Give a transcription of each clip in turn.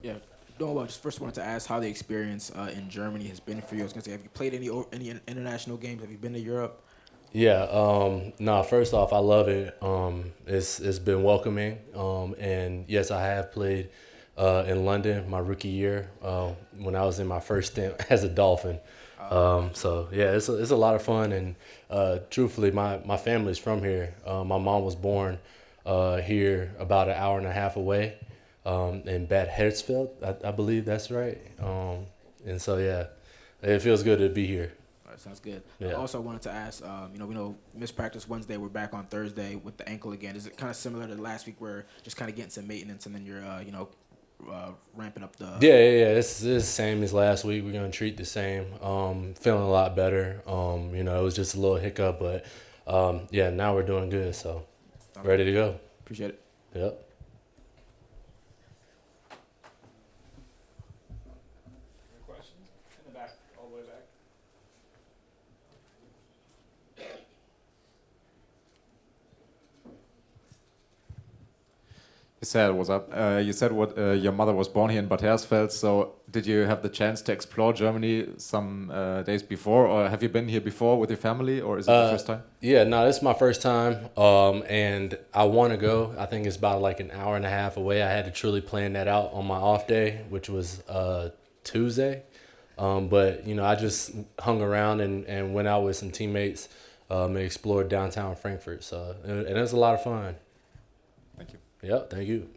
Yeah, doing well. Just first wanted to ask how the experience in Germany has been for you. I was gonna say, have you played any international games? Have you been to Europe? Yeah, no, first off, I love it. It's been welcoming. And yes, I have played in London my rookie year when I was in my first stint as a Dolphin. So yeah, it's a lot of fun. And truthfully, my family's from here. My mom was born here about an hour and a half away in Bad Hersfeld, I believe that's right. And so yeah, it feels good to be here. All right, sounds good. Yeah. Also wanted to ask, we know missed practice Wednesday. We're back on Thursday with the ankle again. Is it kind of similar to last week, where just kind of getting some maintenance and then you're, ramping up the? Yeah. It's the same as last week. We're gonna treat the same. Feeling a lot better. It was just a little hiccup, but yeah, now we're doing good. So Sounds ready good. to go. Appreciate it. Yep. Any questions? In the back, all the way back. You said what's up. You said what your mother was born here in Bad Hersfeld. So did you have the chance to explore Germany some days before, or have you been here before with your family, or is it the first time? Yeah, no, this is my first time, and I want to go. I think it's about like an hour and a half away. I had to truly plan that out on my off day, which was Tuesday. But I just hung around and went out with some teammates and explored downtown Frankfurt. So and it was a lot of fun. Thank you. Yep, thank you.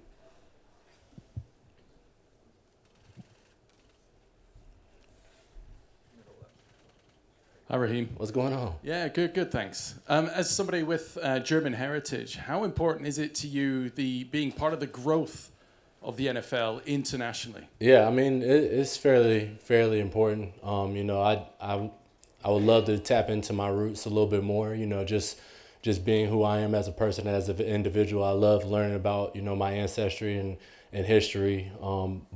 Hi, Raheem. What's going on? Yeah, good, thanks. As somebody with German heritage, how important is it to you the being part of the growth of the NFL internationally? Yeah, I mean it's fairly important. I would love to tap into my roots a little bit more. Just being who I am as a person, as an individual. I love learning about my ancestry and history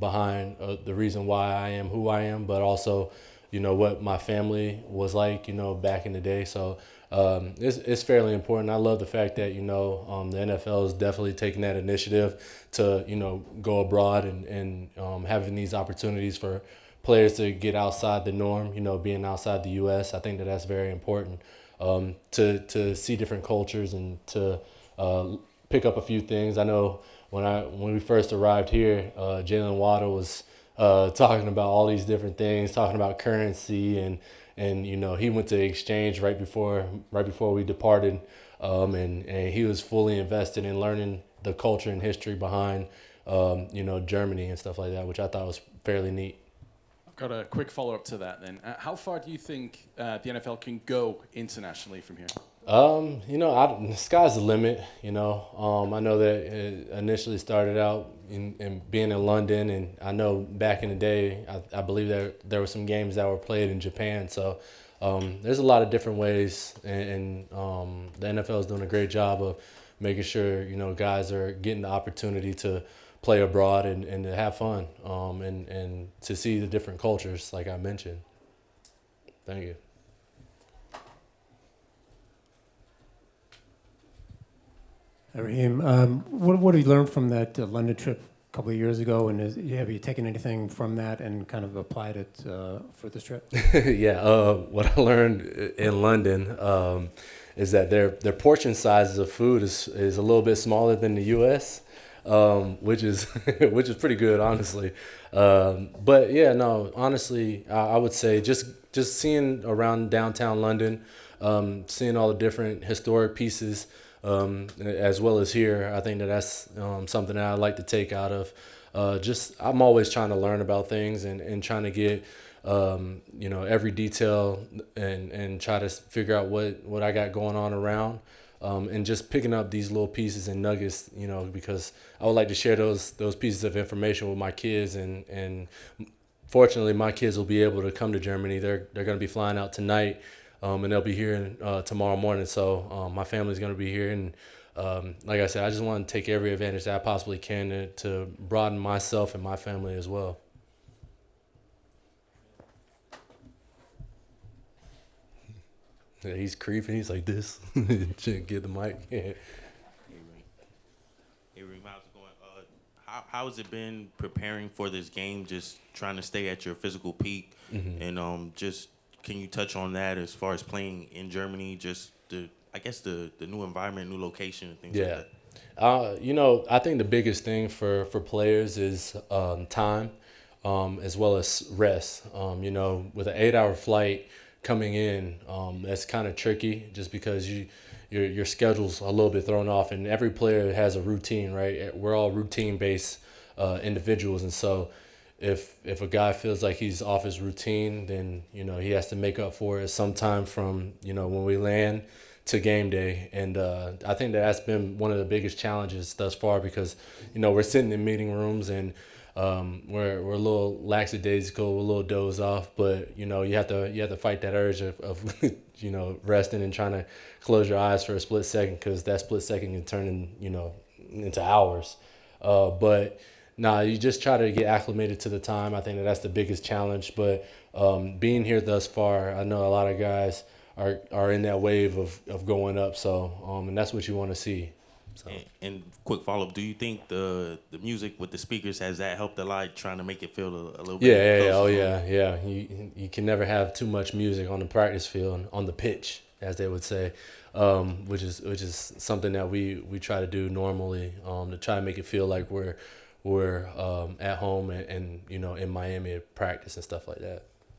behind the reason why I am who I am, but also what my family was like back in the day. So it's fairly important. I love the fact that the NFL is definitely taking that initiative to go abroad and having these opportunities for players to get outside the norm. Being outside the U.S. I think that that's very important to see different cultures and to pick up a few things. I know when we first arrived here, Jalen Waddle was talking about all these different things, talking about currency and he went to exchange right before we departed, and he was fully invested in learning the culture and history behind Germany and stuff like that, which I thought was fairly neat. I've got a quick follow-up to that then. How far do you think the NFL can go internationally from here? The sky's the limit. I know that it initially started out in being in London, and I know back in the day, I believe there were some games that were played in Japan. So there's a lot of different ways, and the NFL is doing a great job of making sure guys are getting the opportunity to play abroad and to have fun, and to see the different cultures, like I mentioned. Thank you. Hi, Raheem, what have you learned from that London trip a couple of years ago, and have you taken anything from that and kind of applied it for this trip? Yeah, what I learned in London is that their portion sizes of food is a little bit smaller than the U.S., which is which is pretty good, honestly. But yeah, no, honestly, I would say just seeing around downtown London, seeing all the different historic pieces, as well as here, I think that's something that I like to take out of. Just I'm always trying to learn about things and trying to get every detail and try to figure out what I got going on around. And just picking up these little pieces and nuggets, because I would like to share those pieces of information with my kids, and fortunately, my kids will be able to come to Germany. They're going to be flying out tonight, and they'll be here tomorrow morning. So my family's going to be here, and like I said, I just want to take every advantage that I possibly can to broaden myself and my family as well. Yeah, he's creeping. He's like this. Get the mic. Yeah. Hey, Ray. Hey, Ray, how's it going? how has it been preparing for this game? Just trying to stay at your physical peak, and just can you touch on that as far as playing in Germany? Just the new environment, new location, and things like that. I think the biggest thing for players is time, as well as rest. With an 8-hour flight coming in, that's kind of tricky just because your schedule's a little bit thrown off, and every player has a routine, right? We're all routine-based individuals, and so if a guy feels like he's off his routine, then he has to make up for it sometime from when we land to game day. And I think that's been one of the biggest challenges thus far because we're sitting in meeting rooms and we're a little lackadaisical, a little doze off, but you have to fight that urge of resting and trying to close your eyes for a split second, because that split second can turn into hours. But you just try to get acclimated to the time. I think that's the biggest challenge. But being here thus far, I know a lot of guys are in that wave of going up. So and that's what you want to see. So. And quick follow up: do you think the music with the speakers has that helped a lot, trying to make it feel a little bit? Yeah. You can never have too much music on the practice field, on the pitch, as they would say, which is something that we try to do normally, to try to make it feel like we're at home and in Miami at practice and stuff like that.